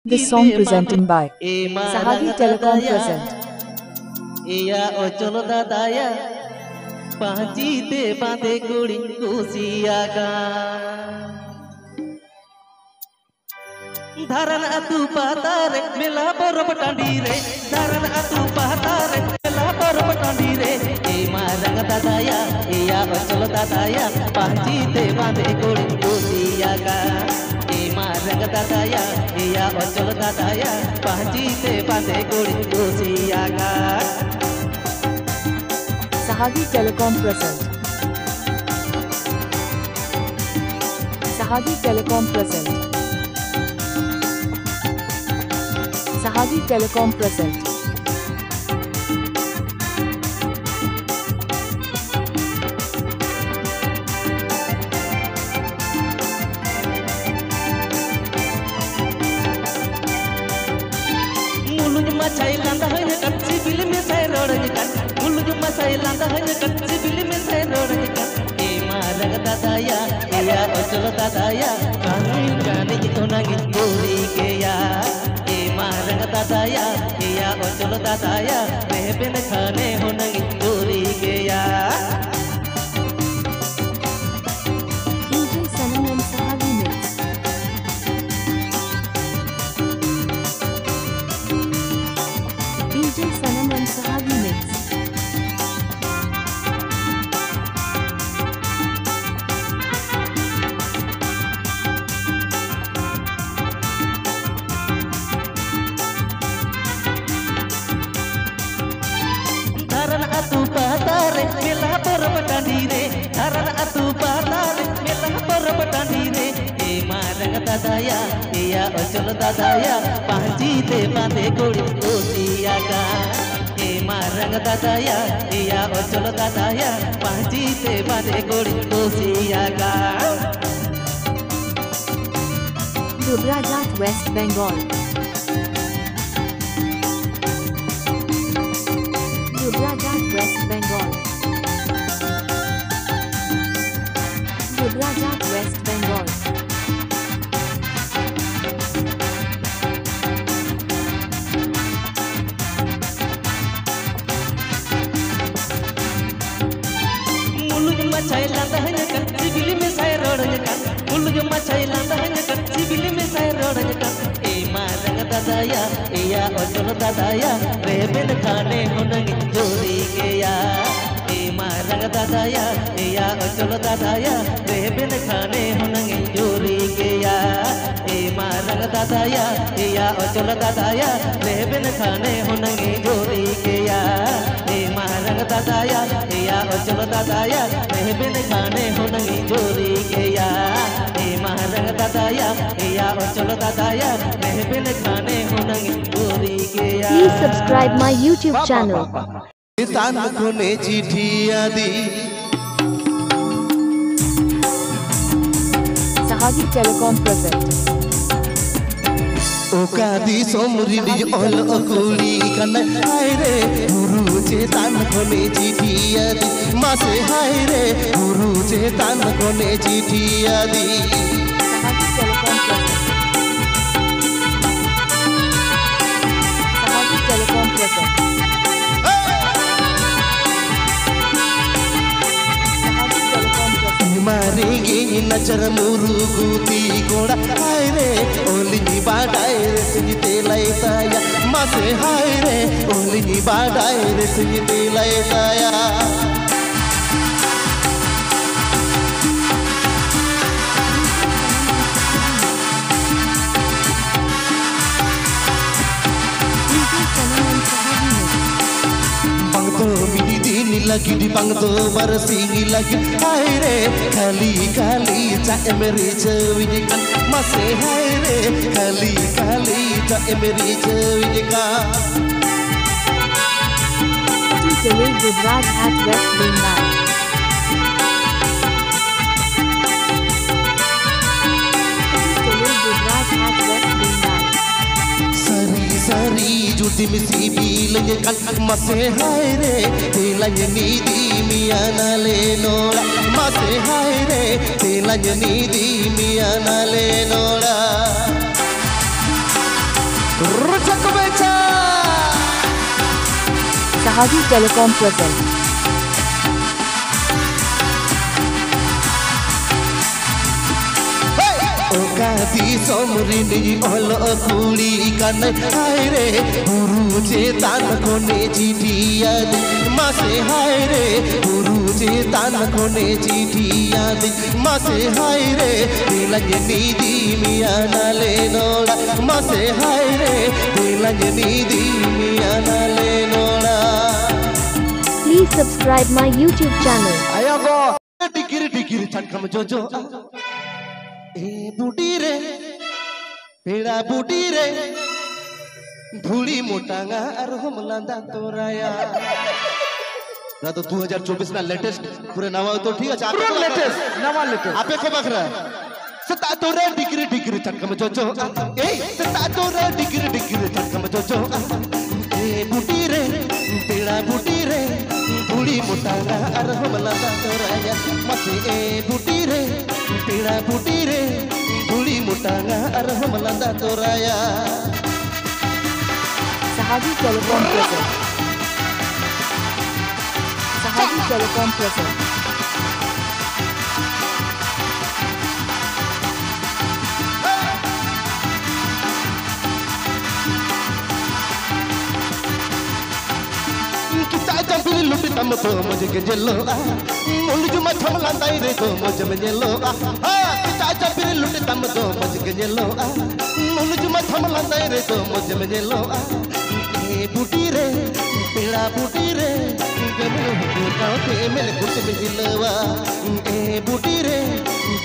This song presenting by Sahagi Telecom present. Iya ocholo dadaya paji te bande guri kusiaga dharan atu patare mela porop tandire dharan atu patare mela porop tandire e marang dadaya iya ocholo dadaya paji te bande guri kusiaga marang dadaya iya ocholo dadaya paji te bande guri kusiaga Sahagi Telecom present. Sahagi Telecom present. Sahagi Telecom present. Mulung macai landa hanya kacci bil में sai रोड़न kan mulung macai landa hanya kacci bil में sai रोड़न kan e marang dadaya iya ocholo dadaya kami jane to nangi gori ke ya e marang dadaya iya ocholo dadaya rehben khane ho nangi gori ke ya DJ Sanam and Sahagi mix. DJ Sanam and Sahagi mix. dharan atu patare mela porop tandire dharan atu patare mela porop tandire e marang dadaya iya ocholo dadaya paji te bande guri kusiaga e marang dadaya iya ocholo dadaya paji te bande guri kusiaga Dubrajat West Bengal. Dubrajat West Bengal. Dubrajat West Bengal. mulung macai landa hanya kacci bil में sai रोड़न kan mulung macai landa hanya kacci bil में sai रोड़न kan e marang dadaya iya ocholo dadaya rehben khane ho nangi jori ke ya e marang dadaya iya ocholo dadaya rehben khane ho nangi jori ke ya e marang dadaya iya ocholo dadaya rehben khane ho nangi jori ke ya e marang dadaya iya ocholo dadaya rehben khane ho nangi jori ke ya e marang dadaya iya ocholo dadaya rehben khane ho nangi jori ke ya Please subscribe my YouTube channel. तान खोने चिठिया दी Sahagi Telecom present. ओका दी सोमरी दी ओल अकुली कने हाय रे गुरु चे तान खोने चिठिया दी मासे हाय रे गुरु चे तान खोने चिठिया दी Sahagi Telecom present. Sahagi Telecom present. Sahagi Telecom present. मारेंगे नजर मुरुगुती कोड़ा हाय रे ओली बाडाय रे सिंगते लायताया मासे हाय रे ओली बाडाय रे सिंगते लायताया DJ Sanam and Sahagi mix. पंगतो मिली दिन लगी दी पंगतो बरसिंगी लगी हाय रे खाली खाली चाहे मेरी चविनी का मसे हाय रे खाली खाली चाहे मेरी चविनी का Delay Gujarat at West Bengal. Delay Gujarat at West Bengal. सरी सरी जुटी मिसी बीलंगे का मसे हाय रे तेलंगे नीदी मिया नाले नोड़ा मसे हाय रे तेलंगे नीदी मिया नाले नोड़ा रुचक बेचा Sahaji Telecom presents ओकादी सोमरिनी ओलो कुड़ी कने हाय रे गुरुजे तान कोने चिठिया दे मासे हाय रे गुरुजे तान कोने चिठिया दे मासे हाय रे दिलंग नीदी मिया नाले नोड़ा मासे हाय रे दिलंग नीदी मिया नाले नोड़ा। Please subscribe my YouTube channel. आया गो डिगिर डिगिर छटकम जो ए बूटी रे पेड़ा बूटी रे धूली मोटांगा और हमलांदा तोराया ना तो 2024 ना लेटेस्ट पूरे नवा तो ठीक है पूरा लेटेस्ट नवा लेटेस्ट आपे को बखरा सता तोरे डिगिर डिगिर छटकम जो ए सता तोरे डिगिर डिगिर छटकम जो ए बूटी रे पेड़ा बूटी रे धूली मोटांगा और हमलांदा तोराया मसे ए बूटी रे पेड़ा बूटी रे धूली मोटांगा और हमलांदा तोराया। Sahaji Telecom presents Sahaji Telecom presents Jambili lupi tam to mujhe ke jello mulju ma thamla dai re to mujhe me jello kita jambili lupi tam to mujhe ke jello mulju ma thamla dai re to mujhe me jello e booty re peda booty re gamlo ka te mele kutte me hilwa e booty re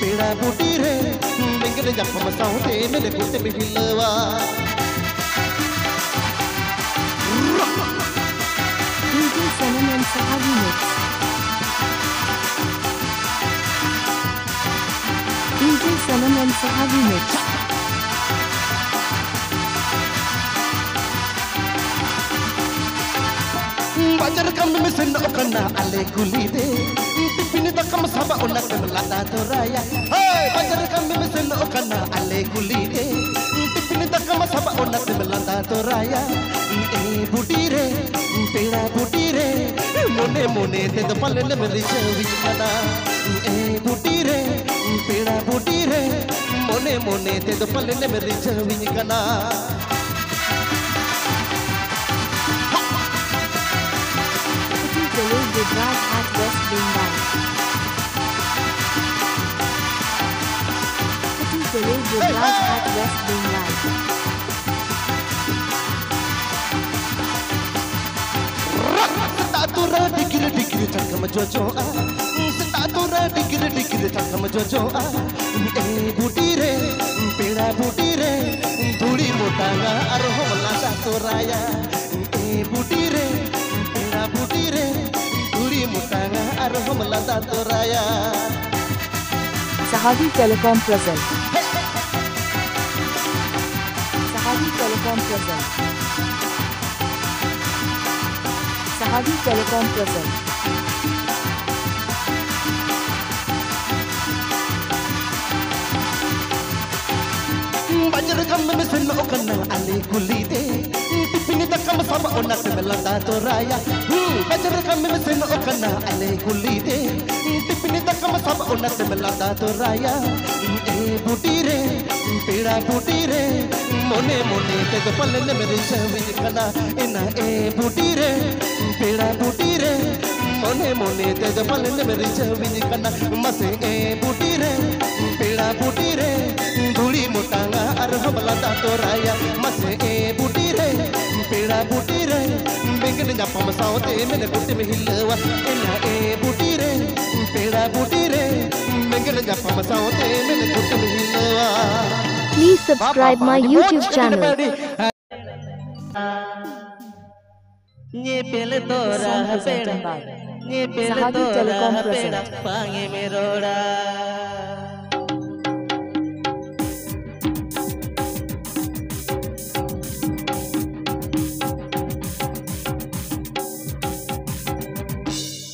peda booty re bengre jappa ma saute mele kutte me hilwa। DJ Sanam and Sahaji Mix. DJ Sanam and Sahaji Mix. Bajar kam me sen okana ale kuli de tipini da kam saba onak lada toraya hey bajar kam me sen okana ale kuli de tipini da kam saba onak lada toraya e booty re peda booty re mone mone te to palne meri chavi kana e booty re peda booty re mone mone te to palne meri chavi kana। Gujarat at West Bengal. Gujarat at West Bengal. Setatura digir digir thakam jo setatura digir digir thakam jo e booty re peda booty re dhuli motanga ar homla toraya e booty re peda booty re dhuli motanga ar homla toraya। Sahaji Telecom presents Sahaji Telecom presents Sahaji Telecom presents Bajar kam me sen okana ale kuli de tipini da kam saba onak melanda toraya bajar kam me sen okana ale kuli de tipini da kam saba onak melanda toraya e booty re peda booty re mone mone te to palne mere chavi kana ena e booty re peda booty re mone mone te to palne mere chavi kana mase e booty re peda booty re dhuli motanga ar hamla toraya mase e booty re peda booty re bengre jappa ma saute mele kutte me hilwa ena e booty re peda booty re bengre jappa ma saute mele kutte me hilwa। Please subscribe my YouTube channel. ये पेले तोरा पेड़ा ये पेले Sahaji Telecom तोरा पेड़ा presents पांगे में रोड़ा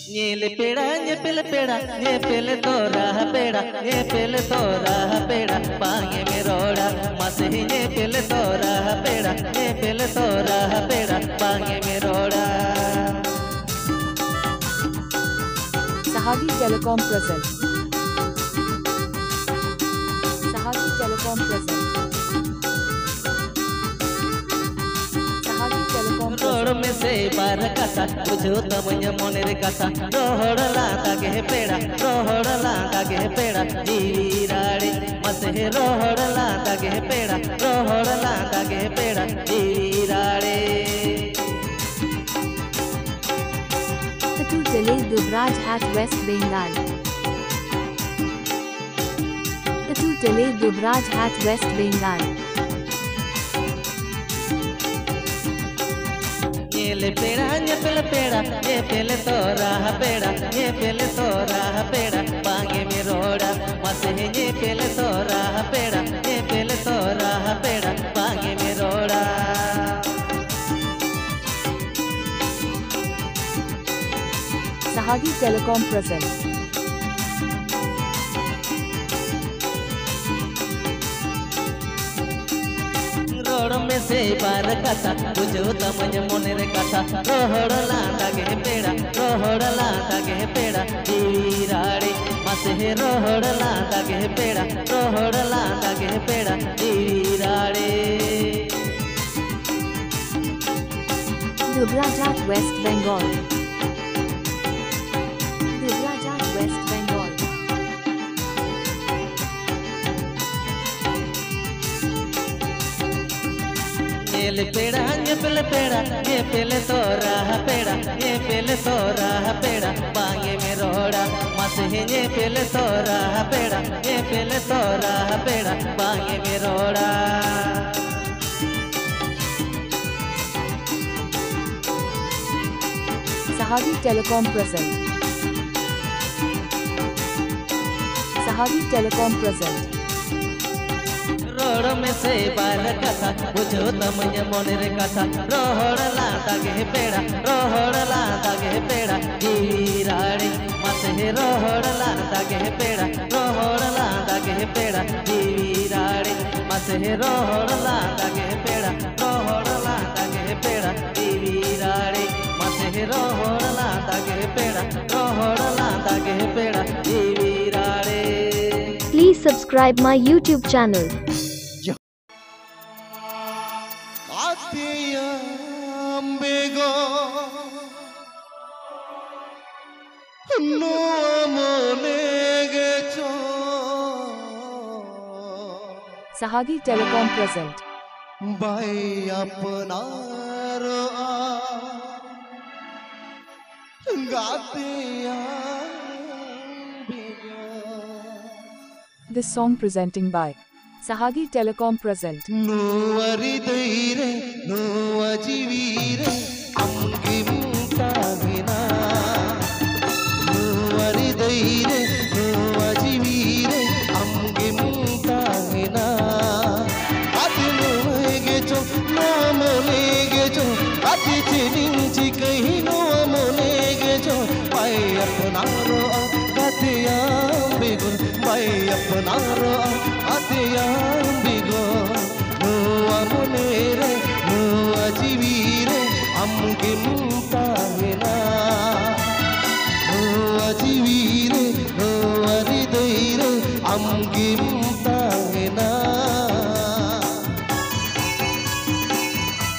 ये पेड़ा ये पेले तोरा पेड़ा ये पेले तोरा पेड़ा पांगे में रोड़ा मसे ये पेले तोरा पेड़ा तोरा पेड़ा बांगे में रोड़ा Sahagi Telecom present. Sahagi Telecom present. Sahagi Telecom road present. में से बार कथा बुझो तमय मोने रे कथा रोहड़ला तागे पेड़ा रोहड़ला तागे पेड़ा जीराड़े मसे रोहड़ला तागे पेड़ा रोहड़ला तागे पेड़ा जीराड़े Tatu Tele Dubraj at West Bengal. Tatu Tele Dubraj at West Bengal. ये पेड़ा ये पेले तोरा पेड़ा ये पेले तोरा पेड़ा बांगे में रोड़ा मसे ये पेले तोरा पेड़ा ये पेले तोरा पेड़ा बांगे में रोड़ा Sahagi Telecom present. रोड में से बार कथा बुझो तमय मोने रे कथा रोहड़ला तागे पेड़ा रोहड़ला तागे पेड़ा जीराड़े मसे रोहड़ला तागे पेड़ा रोहड़ला तागे पेड़ा जीराड़े Dubraj at West Bengal. Dubraj at West Bengal. ये पेड़ा ये पेले तोरा पेड़ा ये पेले तोरा पेड़ा बांगे में रोड़ा मसे ये पेले तोरा पेड़ा ये पेले तोरा पेड़ा बांगे में रोड़ा Sahagi Telecom present. Sahagi Telecom present. Road में से बार कथा बुझो तमय मोने रे कथा रोहड़ला तागे पेड़ा रोहड़ला तागे पेड़ा जीराड़े मसे रोहड़ला तागे पेड़ा रोहड़ला तागे पेड़ा जीराड़े मसे रोहड़ला तागे पेड़ा रोहड़ला तागे पेड़ा जीराड़े मसे रोहड़ला तागे पेड़ा रोहड़ला तागे पेड़ा जीराड़े Please subscribe my YouTube channel. Atiyambego no amonegecho Sahagi Telecom present. bai apnaro gatiyambego This song presenting by Sahagi Telecom present. Nuvaridire nuvajivire amgimtagina Nuvaridire nuvajivire amgimtagina Adinugecho namonegecho adichininchi kahino amonegecho pai apnaro gatiyambego pai apnaro atiyambego no amonere no ajivire amgimtagina no ajivire no arideire amgimtagina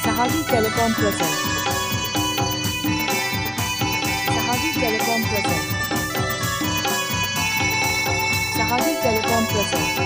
Sahagi Telecom present. Sahagi Telecom present. Sahagi Telecom present.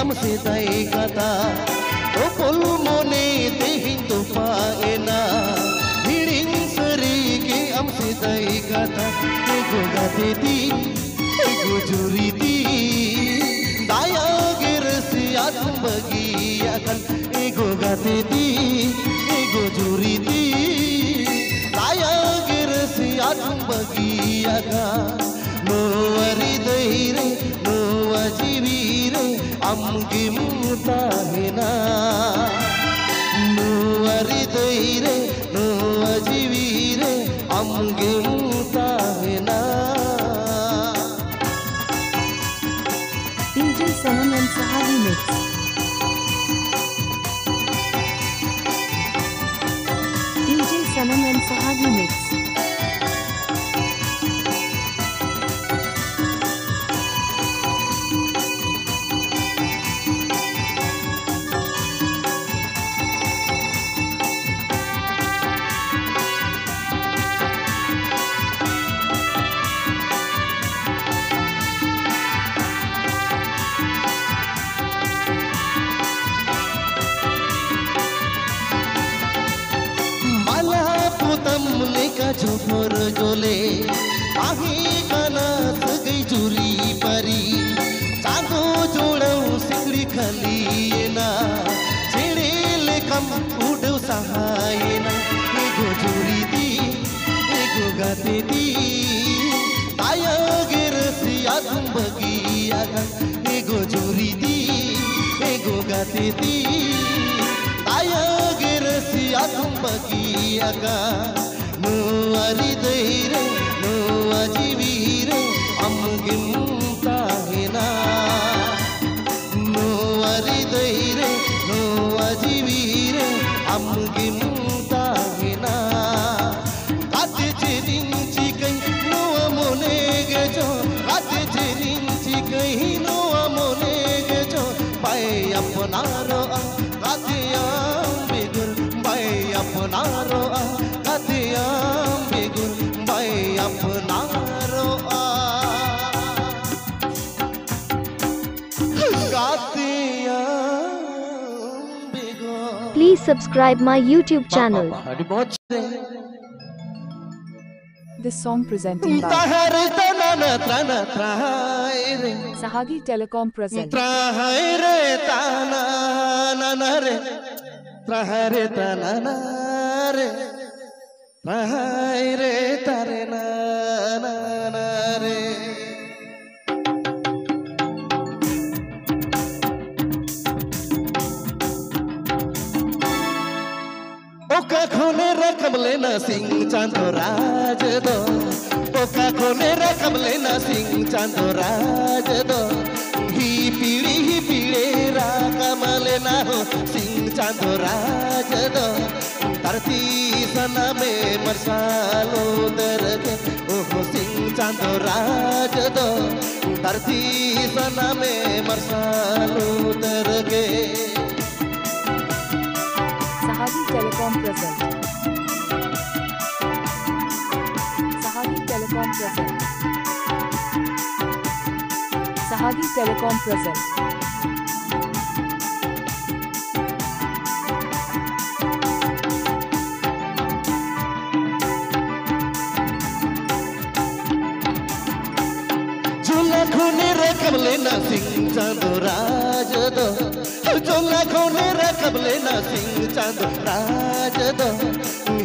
amse dai kata o pulmone tehin tu paena hiring seri ke amse dai kata ego gati ego juriti daya gersia akan bagiakan ego gateti ego juriti taya gersi akan bagiakan no ari daire no ajibire amge mutahena no ari daire no ajibire amge mutahena DJ Sanam and Sahavi Mix. DJ Sanam and Sahavi Mix. झुफर जोले आही काना सगई जुरी परी चांदो जोड़ो सिकड़ी खली ना छेड़े कम उड़ो सहायना एगो जुरी दी एगो गाते दी ताया गिरसिया तुम बगिया एगो जुरी दी एगो गाते दी ताया गिरसिया तुम बगिया no ari daire no ajibire amgim tahena no ari daire no ajibire amgim tahena kate jedin chikai no amone gejo kate jedin chikai no amone gejo bai apnaro kate ambegur bai apnaro Katiyam begun bay apnaro Katiyam begun. Please subscribe my YouTube channel. This song presented by Sahagi Telecom present. Re tare na na na re Oka khone rakam lena singh chando raj do Oka khone rakam lena singh chando raj do hi pide rakam lena ho singh chando raj do धरती सना में मरसालो दरके ओहो सिंह चांदो राज दो धरती सना में मरसालो दरके Sahagi Telecom present. Sahagi Telecom present. Sahagi Telecom present. खोने रकब लेना सिंह चांदो राज दो जोला खोने रकब लेना सिंह चांदो राज दो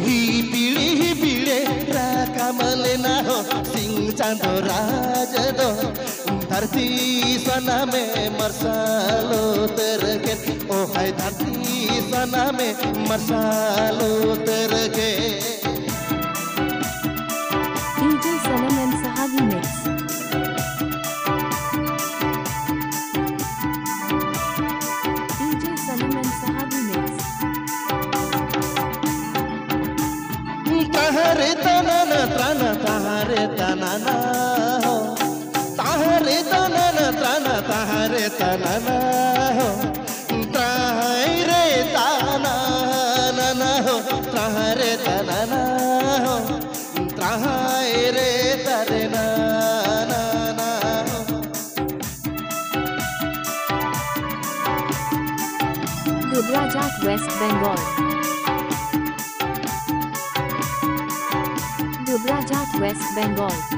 ही पीड़े रकम लेना हो सिंह चांदो राज दो धरती सना में मरसालो तरके ओ है धरती सना में मरसालो तरके DJ Sanam and Sahavi Mix. Tahare tanana trana tahare tanana ho tahare tanana trana tahare tanana ho tahare tanana ho tahare tanana ho tahare tanana ho Dubrajat, West Bengal. Dubrajat, West Bengal.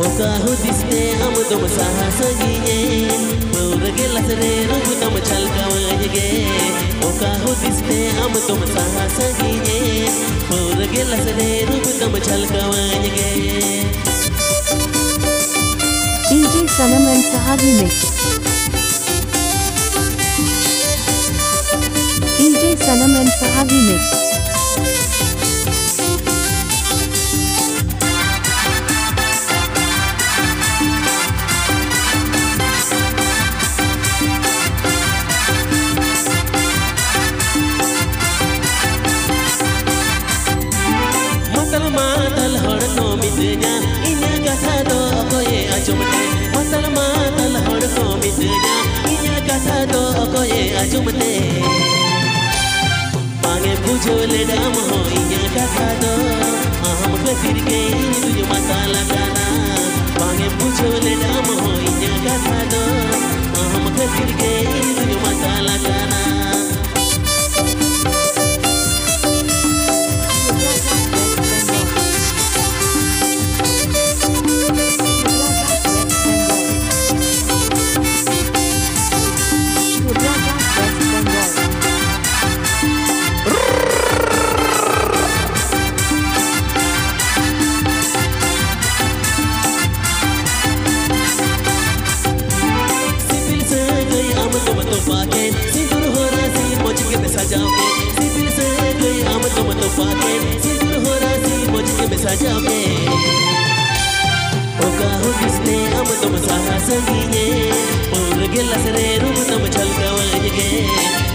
Oka hudiste am dum sahasagiye Purge lasre rub dum chalkawanye Oka hudiste am dum sahasagiye Purge lasre rub dum chalkawanye DJ Sanam and Sahabi Mix. DJ Sanam and Sahabi Mix. Matal hor no mitnya inya gatha do koye ajumte matal hor no mitnya inya gatha do koye ajumte pange bujole dam ho inya gatha do aham khatir ke tuj matal gana pange bujole dam ho inya gatha do aham khatir ke tuj matal gana सिंदूर हो रासी मोच के में सजाओगे CIBIL से गई हम तुम तो पाके सिंदूर हो रासी मोच के में सजाओगे ओका हो किसने हम तुम साहा संगीने पूर गिला सरे रूप तुम छलकावाएंगे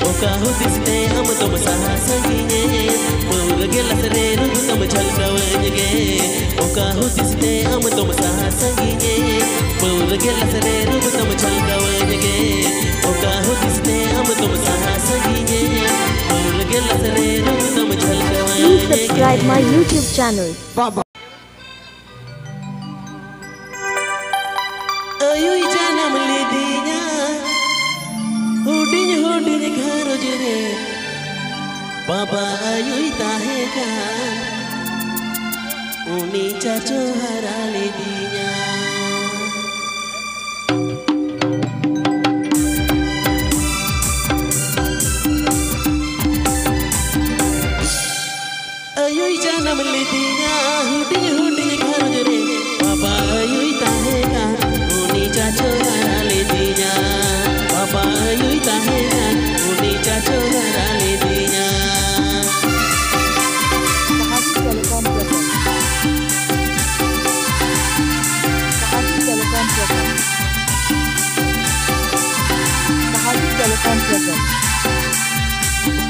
ओका हो किसने हम तुम साहा संगीने पूर गिला सरे रूप तुम छलकावाएंगे ओका हो किसने हम तुम साहा संगीने पूर गिला सरे रूप तुम छलकावाएंगे ओका हो किसने हम तुम साहा संगीने पूर गिला सरे रूप तुम छलकावाएंगे Please subscribe my YouTube channel. Ayuy janam le dinya hudin ghar jere Baba ayuy tahe ka uni chacho hara le dinya Ayuy janam le dinya hudin ghar jere Baba ayuy tahe ka चाचो हरा ले दिया पापा यूं ताहे का उन्हीं चाचो हरा ले दिया Sahabi Telecom presents. Sahabi Telecom presents.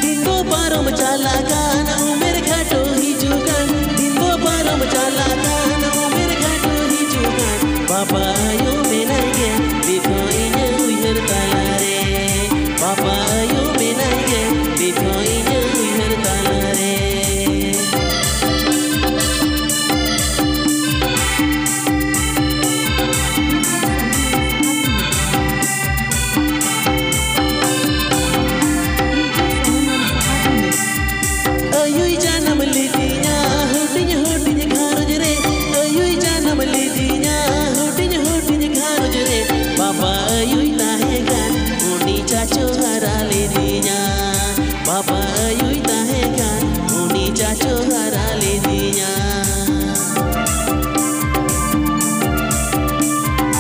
दिनो पारम चाला गाना मेरे घाटो ही जुगान दिनो पारम चाला गाना मेरे घाटो ही जुगान पापा यूं Papa ayo menage bitoinya uihar talare Ayuy janam lidinya hudin ghar jere Ayuy janam lidinya hudin ghar jere Papa ayuy tahega चाचो हरा ले दिया पापा यूं ताहे का उन्हीं चाचो हरा ले दिया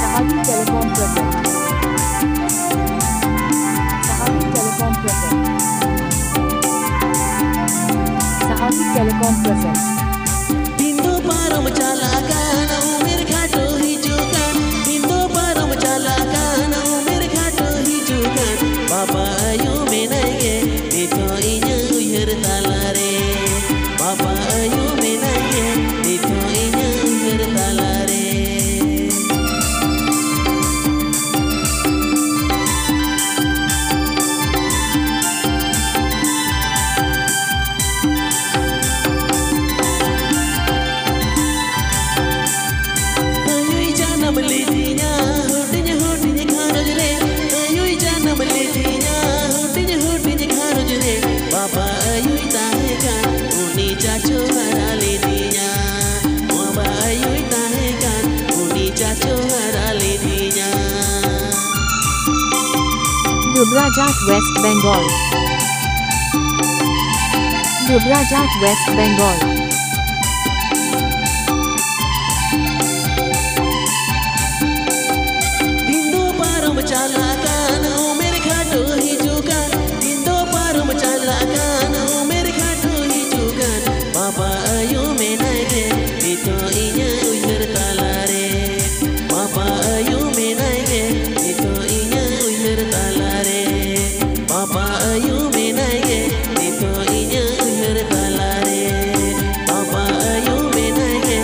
Sahabi Telecom presents. Sahabi Telecom presents. Sahabi Telecom presents. दिनो पारम चाला गाना मेरे घाटो ही जुगान दिनो पारम चाला गाना मेरे घाटो ही जुगान पापा यूं menage bitoinya uihar talare पापा यूं menage bitoinya uihar talare Dhubrajat, West Bengal. Dhubrajat, West Bengal. Dindo parum chalakan, mere khato hijukan. Dindo parum chalakan, mere khato hijukan. Papa ayu menage, itu inya ujar talare. Papa ayu menage, itu inya ujar talare. Papa ayu menage, itu inya ujar talare. Papa ayu menage,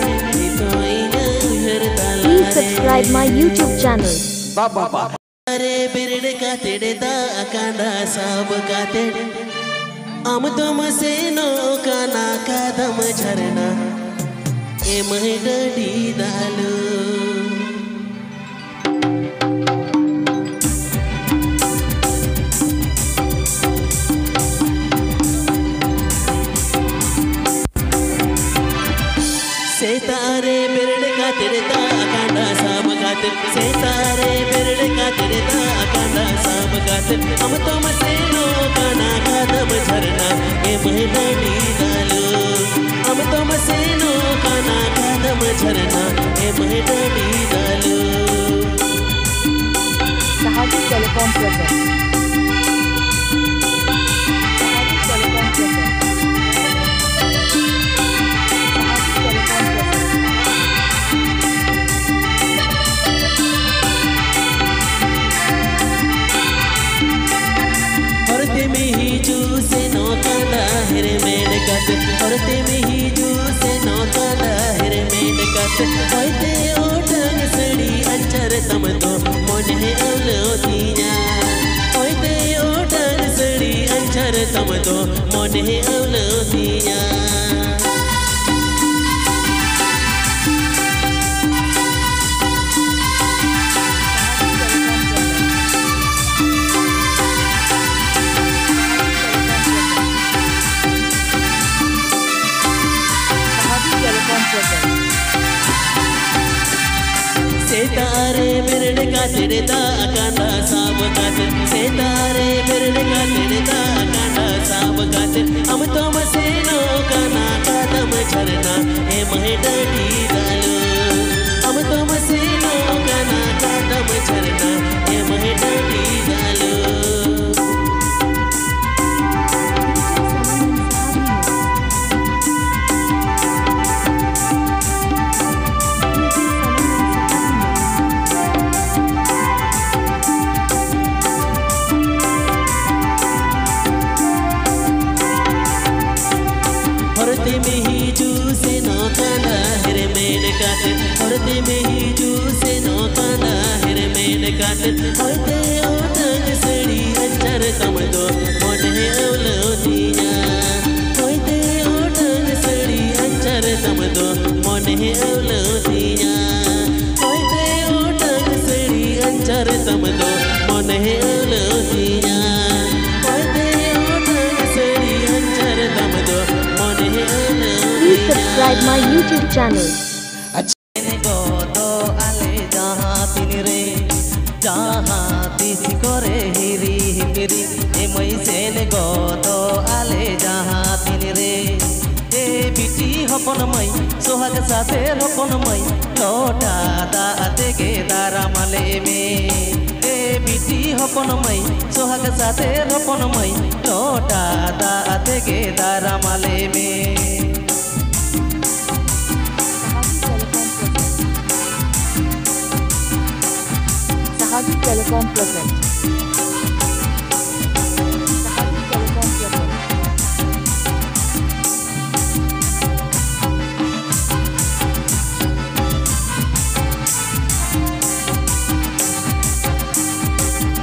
itu inya ujar talare. Please subscribe my YouTube channel. अरे बिरड़ का तेड़ता कांडा सब का तेड़ हम तुम से no का ना कदम झरना ए महडडी दालू सितारे बिरड़ का तेड़ता कांडा सब का तेड़ सितारे बिरड़ का तेड़ता कांडा सब का तेड़ हम तुम से नो का ना कदम झरना ए महडडी दालू हम तुम से नो का ना कदम झरना ए महडडी दालू Sahaji Telecom presents. Sahaji Telecom presents. Sahaji Telecom presents. औरते में ही जूसे नौका दाहिर में डकत औरते में ही जूसे नौका दाहिर में डकत होते ओटंग सड़ी अंचर तम तो मन है अवलोतिया होते ओटंग सड़ी अंचर तम तो मन है अवलोतिया सितारे बिरड़ का तिड़ता कांडा साब का तिड़ सितारे बिरड़ का तिड़ता कांडा साब का तिड़ हम तुम से नो का ना कदम झरना ए महडडी दालू हम तुम से नो का ना कदम झरना ए महडडी दालू औरते में ही जूसे नौका दाहिर में डकाते औरते में ही जूसे नौका दाहिर में डकाते होते ओटंग सड़ी अंचर तम दो मन है अवलोतिया होते ओटंग सड़ी अंचर तम दो मन है अवलोतिया होते ओटंग सड़ी अंचर तम दो मन है अवलोतिया होते ओटंग सड़ी अंचर तम दो मन है Please subscribe my YouTube channel. गोदो आले जहाँ तीन रे जहाँ तीस करे हिरी हिरी ए मैसेन गोदो आले जहाँ तीन रे ए बिटी हपन मई सोहाग साथे हपन मई लोटा दाते के दारा माले में ए बिटी हपन मई सोहाग साथे हपन मई लोटा दाते के दारा माले में Sahaji Telecom presents. Sahaji Telecom presents.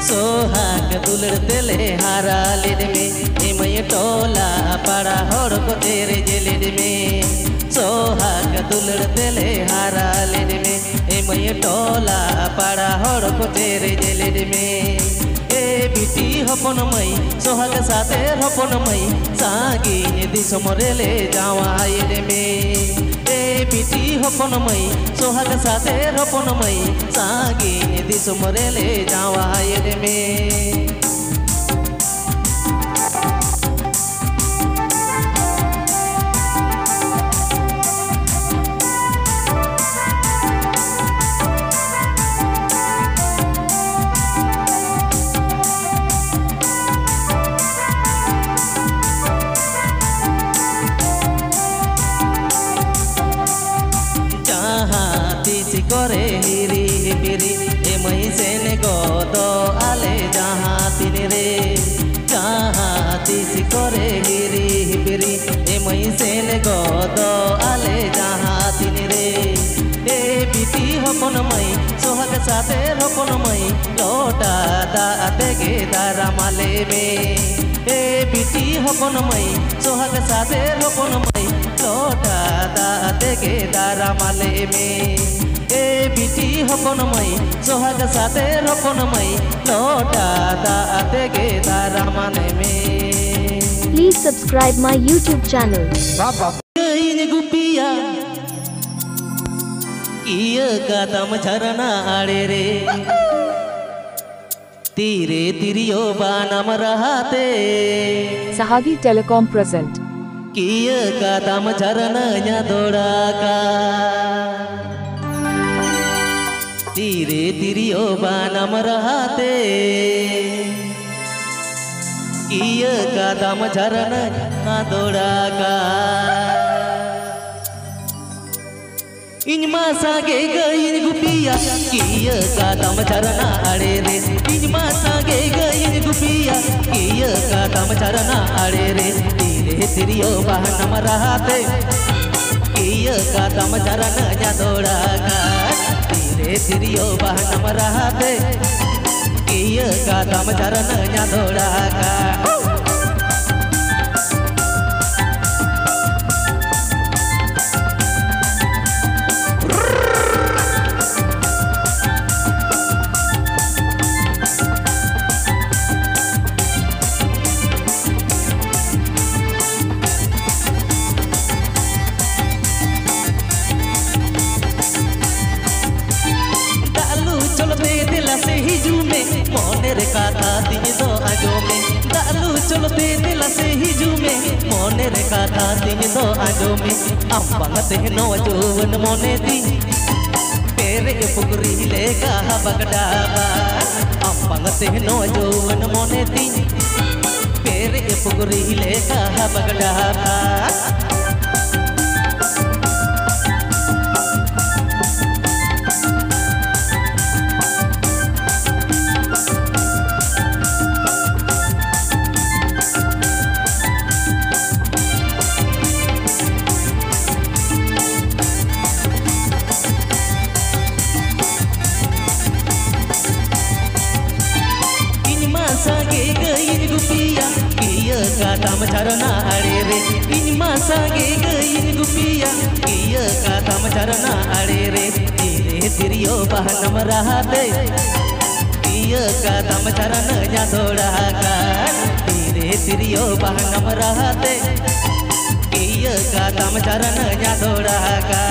सोहाग दुलर दिले हारा लेड में एमय टोला पाड़ा हर को तेरे जेलेड में सोहाग दुलर दिले हारा लेड में एमय टोला पाड़ा हर को तेरे जेलेड में ए बिटी हपन मई सोहाग साथे हपन मई सागी दिसम रेले जावा आइड में बिटी हपन मई सोहाग साथे हपन मई सागी दिसम रेले जावा आइड में साथे रोपन मई लोटा दाते गे दारा माले में ए बिटी हपन मई सोहाग साथे रोपन मई लोटा दाते गे दारा माले में ए बिटी हपन मई सोहाग साथे रोपन मई लोटा दाते गे दारा माले में। Please subscribe my YouTube channel. ini gupiya iya kadam झरना आड़े रे तीरे तिरियो बानम रहते Sahagi Telecom present. किया kadam झरना nya दोड़ाका तीरे तिरियो बानम रहते किया kadam झरना nya दोड़ाका इन मासा गे गईन गुपिया किया kadam झरना आड़े रे इन मासा गे गईन गुपिया किया kadam झरना आड़े रे तीरे तिरियो बहनम रहते किया kadam झरना nya दोड़ाका तीरे तिरियो बहनम रहते किया kadam झरना nya दोड़ाका मोनेर कथा तीन दो आजो में दालू चलते दिल से हिजू में मोनेर कथा तीन दो आजो में अम्बंगते नो जोवन मोने दी तेरे पुगरी ले कहा बगडाबा अम्बंगते नो जोवन मोने दी तेरे पुगरी ले कहा बगडाबा kadam झरना आड़े रे इन मासा गे गईन गुपिया किया kadam झरना आड़े रे तीरे तिरियो बहनम रहते किया kadam झरना nya दोड़ाका तीरे तिरियो बहनम रहते किया kadam झरना nya दोड़ाका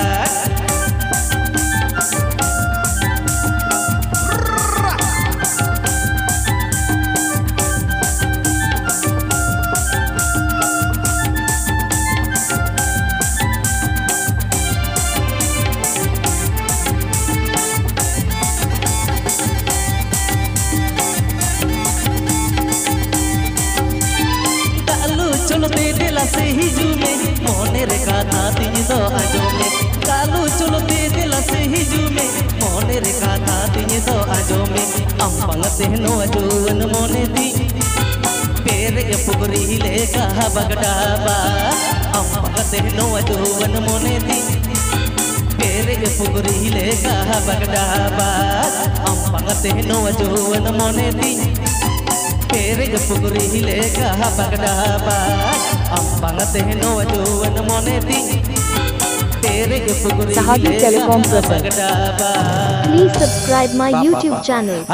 चलते दिला से हिजू में मोने रे कथा तीन दो आजो में कालू चलते दिला से हिजू में मोने रे कथा तीन दो आजो में अम्बंगते नो जोवन मोने दी तेरे पुगरी ले कहा बगडाबा अम्बंगते नो जोवन मोने दी तेरे पुगरी ले कहा बगडाबा अम्बंगते नो जोवन मोने दी तेरे पुगरी ले कहा बगडाबा अम्बंगते नो जोवन मोने दी तेरे पुगरी Sahagi ले Telecom कहा present. बगडाबा। Please subscribe my YouTube channel.